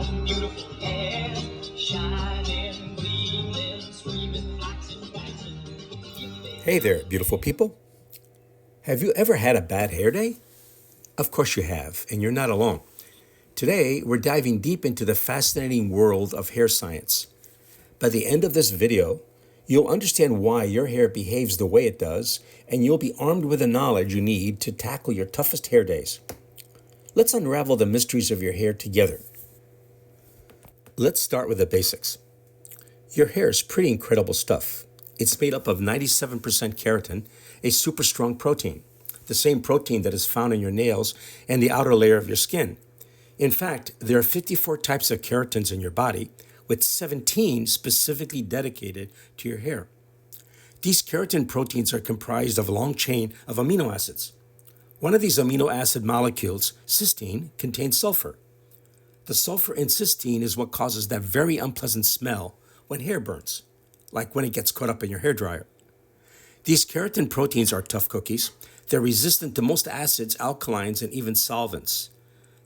beautiful hair, shining, gleaming, screaming, flaxen, waxen. Hey there, beautiful people. Have you ever had a bad hair day? Of course you have, and you're not alone. Today, we're diving deep into the fascinating world of hair science. By the end of this video, you'll understand why your hair behaves the way it does, and you'll be armed with the knowledge you need to tackle your toughest hair days. Let's unravel the mysteries of your hair together. Let's start with the basics. Your hair is pretty incredible stuff. It's made up of 97% keratin, a super strong protein, the same protein that is found in your nails and the outer layer of your skin. In fact, there are 54 types of keratins in your body, with 17 specifically dedicated to your hair. These keratin proteins are comprised of a long chain of amino acids. One of these amino acid molecules, cysteine, contains sulfur. The sulfur in cysteine is what causes that very unpleasant smell when hair burns, like when it gets caught up in your hairdryer. These keratin proteins are tough cookies. They're resistant to most acids, alkalines, and even solvents.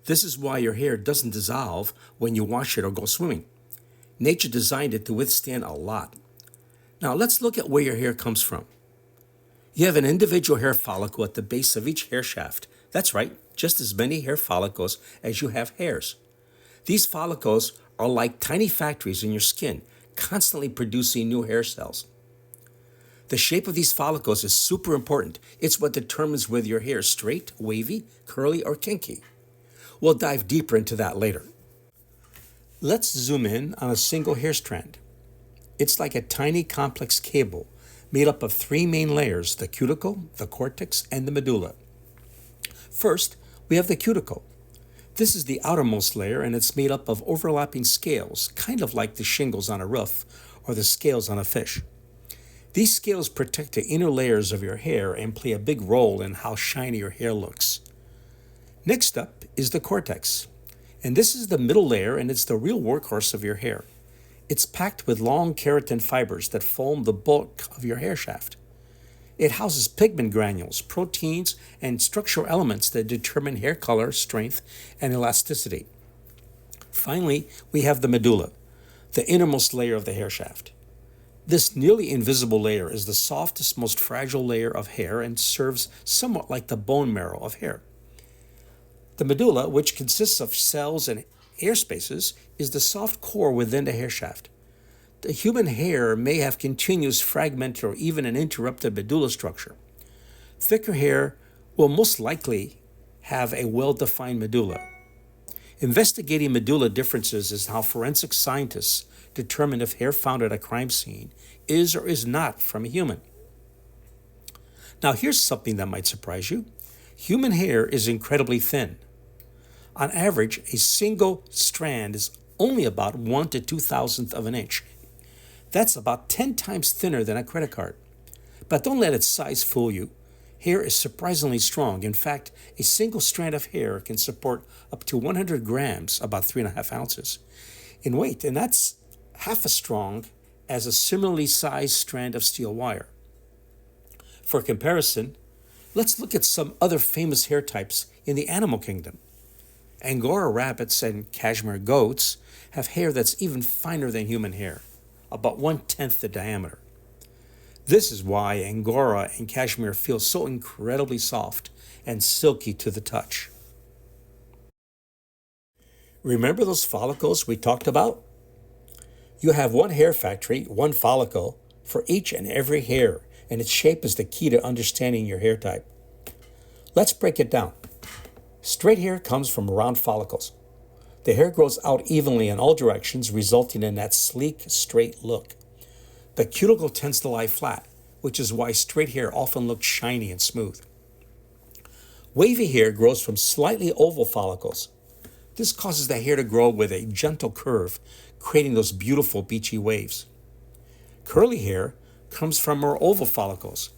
This is why your hair doesn't dissolve when you wash it or go swimming. Nature designed it to withstand a lot. Now let's look at where your hair comes from. You have an individual hair follicle at the base of each hair shaft. That's right, just as many hair follicles as you have hairs. These follicles are like tiny factories in your skin, constantly producing new hair cells. The shape of these follicles is super important. It's what determines whether your hair is straight, wavy, curly, or kinky. We'll dive deeper into that later. Let's zoom in on a single hair strand. It's like a tiny complex cable made up of three main layers: the cuticle, the cortex, and the medulla. First, we have the cuticle. This is the outermost layer, and it's made up of overlapping scales, kind of like the shingles on a roof or the scales on a fish. These scales protect the inner layers of your hair and play a big role in how shiny your hair looks. Next up is the cortex, and this is the middle layer, and it's the real workhorse of your hair. It's packed with long keratin fibers that form the bulk of your hair shaft. It houses pigment granules, proteins, and structural elements that determine hair color, strength, and elasticity. Finally, we have the medulla, the innermost layer of the hair shaft. This nearly invisible layer is the softest, most fragile layer of hair and serves somewhat like the bone marrow of hair. The medulla, which consists of cells and hair spaces, is the soft core within the hair shaft. The human hair may have continuous fragmented or even an interrupted medulla structure. Thicker hair will most likely have a well-defined medulla. Investigating medulla differences is how forensic scientists determine if hair found at a crime scene is or is not from a human. Now here's something that might surprise you. Human hair is incredibly thin. On average, a single strand is only about 1 to 2,000th of an inch. That's about 10 times thinner than a credit card. But don't let its size fool you. Hair is surprisingly strong. In fact, a single strand of hair can support up to 100 grams, about 3.5 ounces, in weight, and that's half as strong as a similarly sized strand of steel wire. For comparison, let's look at some other famous hair types in the animal kingdom. Angora rabbits and cashmere goats have hair that's even finer than human hair, about 1/10 the diameter. This is why Angora and cashmere feel so incredibly soft and silky to the touch. Remember those follicles we talked about? You have one hair factory, one follicle, for each and every hair, and its shape is the key to understanding your hair type. Let's break it down. Straight hair comes from round follicles. The hair grows out evenly in all directions, resulting in that sleek, straight look. The cuticle tends to lie flat, which is why straight hair often looks shiny and smooth. Wavy hair grows from slightly oval follicles. This causes the hair to grow with a gentle curve, creating those beautiful beachy waves. Curly hair comes from more oval follicles.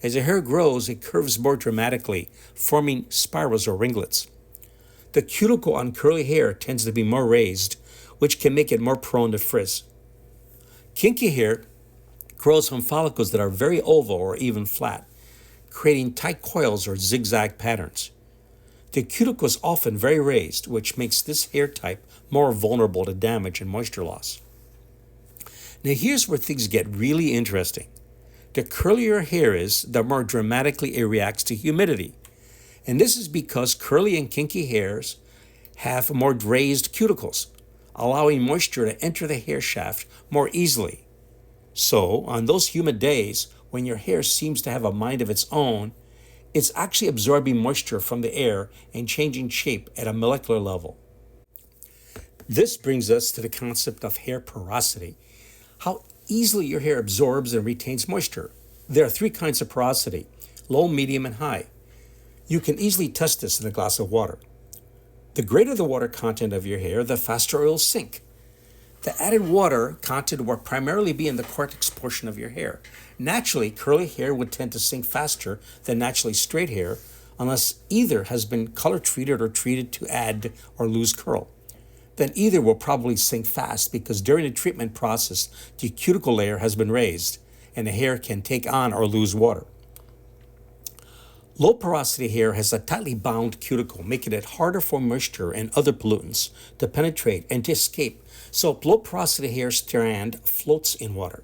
As the hair grows, it curves more dramatically, forming spirals or ringlets. The cuticle on curly hair tends to be more raised, which can make it more prone to frizz. Kinky hair grows from follicles that are very oval or even flat, creating tight coils or zigzag patterns. The cuticle is often very raised, which makes this hair type more vulnerable to damage and moisture loss. Now here's where things get really interesting. The curlier your hair is, the more dramatically it reacts to humidity. And this is because curly and kinky hairs have more raised cuticles, allowing moisture to enter the hair shaft more easily. So, on those humid days when your hair seems to have a mind of its own, it's actually absorbing moisture from the air and changing shape at a molecular level. This brings us to the concept of hair porosity, how easily your hair absorbs and retains moisture. There are three kinds of porosity: low, medium, and high. You can easily test this in a glass of water. The greater the water content of your hair, the faster it will sink. The added water content will primarily be in the cortex portion of your hair. Naturally, curly hair would tend to sink faster than naturally straight hair unless either has been color treated or treated to add or lose curl. Then either will probably sink fast because during the treatment process, the cuticle layer has been raised and the hair can take on or lose water. Low porosity hair has a tightly bound cuticle, making it harder for moisture and other pollutants to penetrate and to escape, so low porosity hair strand floats in water.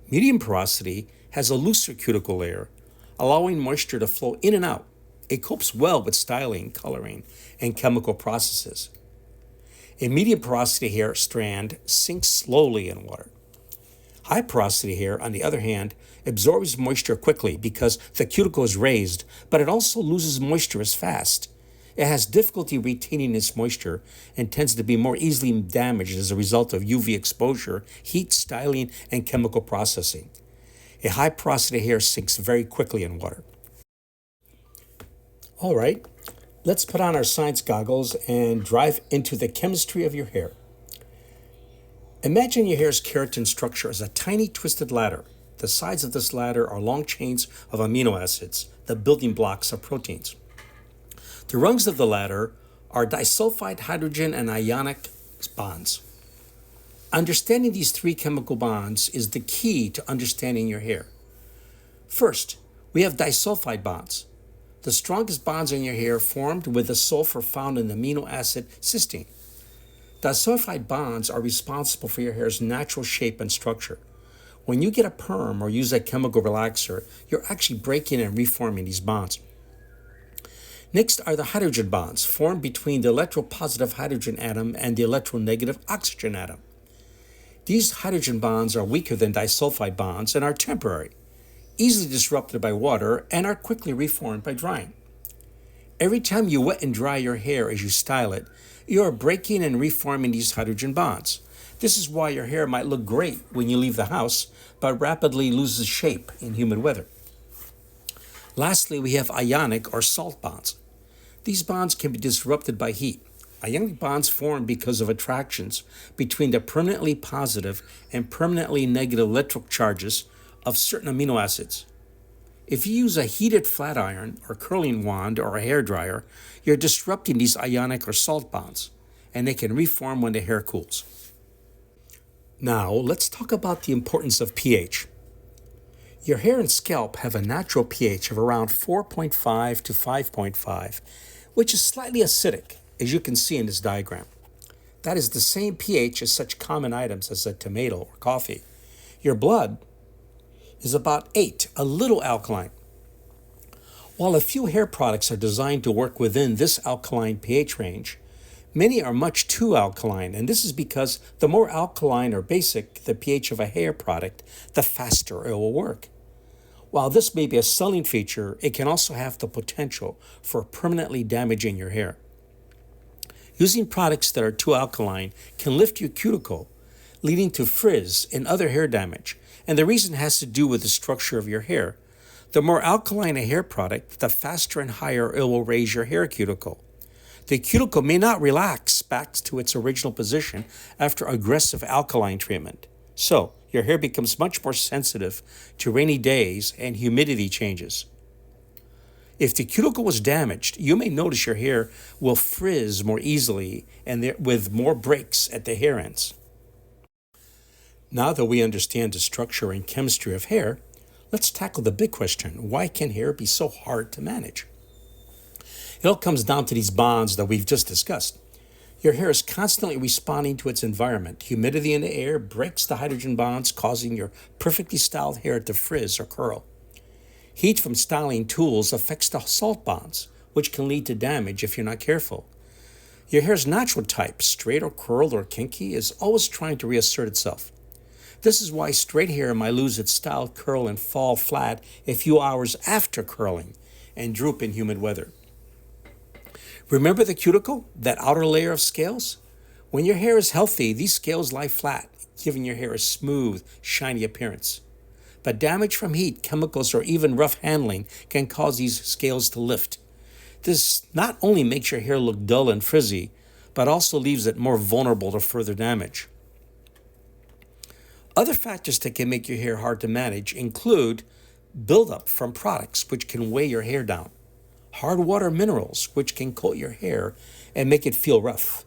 Medium porosity has a looser cuticle layer, allowing moisture to flow in and out. It copes well with styling, coloring, and chemical processes. A medium porosity hair strand sinks slowly in water. High porosity hair, on the other hand, absorbs moisture quickly because the cuticle is raised, but it also loses moisture as fast. It has difficulty retaining its moisture and tends to be more easily damaged as a result of UV exposure, heat, styling, and chemical processing. A high porosity hair sinks very quickly in water. All right, let's put on our science goggles and dive into the chemistry of your hair. Imagine your hair's keratin structure as a tiny twisted ladder. The sides of this ladder are long chains of amino acids, the building blocks of proteins. The rungs of the ladder are disulfide hydrogen and ionic bonds. Understanding these three chemical bonds is the key to understanding your hair. First, we have disulfide bonds. The strongest bonds in your hair formed with the sulfur found in the amino acid cysteine. Disulfide bonds are responsible for your hair's natural shape and structure. When you get a perm or use a chemical relaxer, you're actually breaking and reforming these bonds. Next are the hydrogen bonds formed between the electropositive hydrogen atom and the electronegative oxygen atom. These hydrogen bonds are weaker than disulfide bonds and are temporary, easily disrupted by water, and are quickly reformed by drying. Every time you wet and dry your hair as you style it, you are breaking and reforming these hydrogen bonds. This is why your hair might look great when you leave the house, but rapidly loses shape in humid weather. Lastly, we have ionic or salt bonds. These bonds can be disrupted by heat. Ionic bonds form because of attractions between the permanently positive and permanently negative electric charges of certain amino acids. If you use a heated flat iron or curling wand or a hair dryer, you're disrupting these ionic or salt bonds, and they can reform when the hair cools. Now, let's talk about the importance of pH. Your hair and scalp have a natural pH of around 4.5 to 5.5, which is slightly acidic, as you can see in this diagram. That is the same pH as such common items as a tomato or coffee. Your blood is about 8, a little alkaline. While a few hair products are designed to work within this alkaline pH range, many are much too alkaline, and this is because the more alkaline or basic the pH of a hair product, the faster it will work. While this may be a selling feature, it can also have the potential for permanently damaging your hair. Using products that are too alkaline can lift your cuticle, leading to frizz and other hair damage, and the reason has to do with the structure of your hair. The more alkaline a hair product, the faster and higher it will raise your hair cuticle. The cuticle may not relax back to its original position after aggressive alkaline treatment. So, your hair becomes much more sensitive to rainy days and humidity changes. If the cuticle was damaged, you may notice your hair will frizz more easily and with more breaks at the hair ends. Now that we understand the structure and chemistry of hair, let's tackle the big question: why can hair be so hard to manage? It all comes down to these bonds that we've just discussed. Your hair is constantly responding to its environment. Humidity in the air breaks the hydrogen bonds, causing your perfectly styled hair to frizz or curl. Heat from styling tools affects the salt bonds, which can lead to damage if you're not careful. Your hair's natural type, straight or curled or kinky, is always trying to reassert itself. This is why straight hair might lose its style, curl, and fall flat a few hours after curling and droop in humid weather. Remember the cuticle, that outer layer of scales? When your hair is healthy, these scales lie flat, giving your hair a smooth, shiny appearance. But damage from heat, chemicals, or even rough handling can cause these scales to lift. This not only makes your hair look dull and frizzy, but also leaves it more vulnerable to further damage. Other factors that can make your hair hard to manage include buildup from products, which can weigh your hair down, hard water minerals, which can coat your hair and make it feel rough,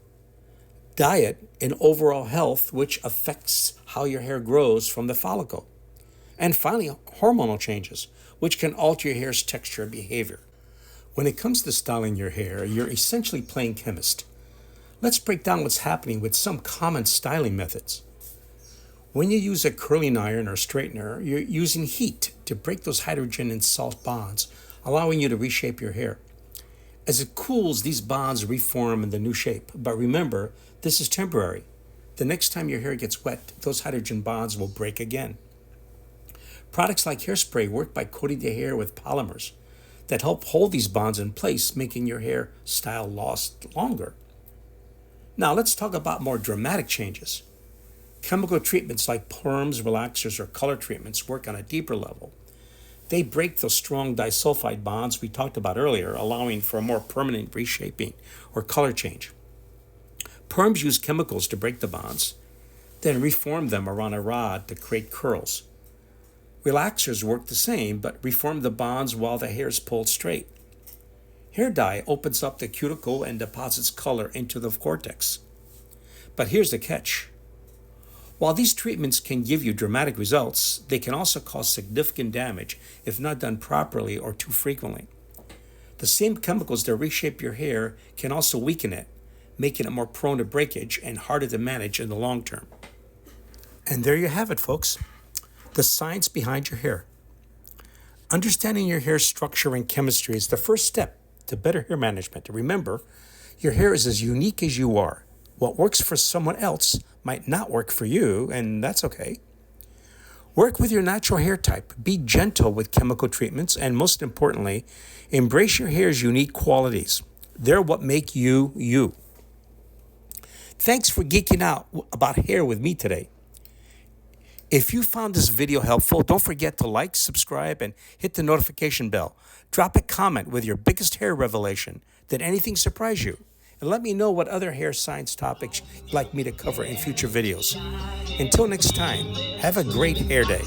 diet and overall health, which affects how your hair grows from the follicle, and finally, hormonal changes, which can alter your hair's texture and behavior. When it comes to styling your hair, you're essentially playing chemist. Let's break down what's happening with some common styling methods. When you use a curling iron or straightener, you're using heat to break those hydrogen and salt bonds, allowing you to reshape your hair. As it cools, these bonds reform in the new shape. But remember, this is temporary. The next time your hair gets wet, those hydrogen bonds will break again. Products like hairspray work by coating the hair with polymers that help hold these bonds in place, making your hair style last longer. Now let's talk about more dramatic changes. Chemical treatments like perms, relaxers, or color treatments work on a deeper level. They break those strong disulfide bonds we talked about earlier, allowing for a more permanent reshaping or color change. Perms use chemicals to break the bonds, then reform them around a rod to create curls. Relaxers work the same, but reform the bonds while the hair is pulled straight. Hair dye opens up the cuticle and deposits color into the cortex. But here's the catch. While these treatments can give you dramatic results, they can also cause significant damage if not done properly or too frequently. The same chemicals that reshape your hair can also weaken it, making it more prone to breakage and harder to manage in the long term. And there you have it, folks. The science behind your hair. Understanding your hair structure and chemistry is the first step to better hair management. Remember, your hair is as unique as you are. What works for someone else might not work for you, and that's okay. Work with your natural hair type. Be gentle with chemical treatments, and most importantly, embrace your hair's unique qualities. They're what make you, you. Thanks for geeking out about hair with me today. If you found this video helpful, don't forget to like, subscribe, and hit the notification bell. Drop a comment with your biggest hair revelation. Did anything surprise you? And let me know what other hair science topics you'd like me to cover in future videos. Until next time, have a great hair day.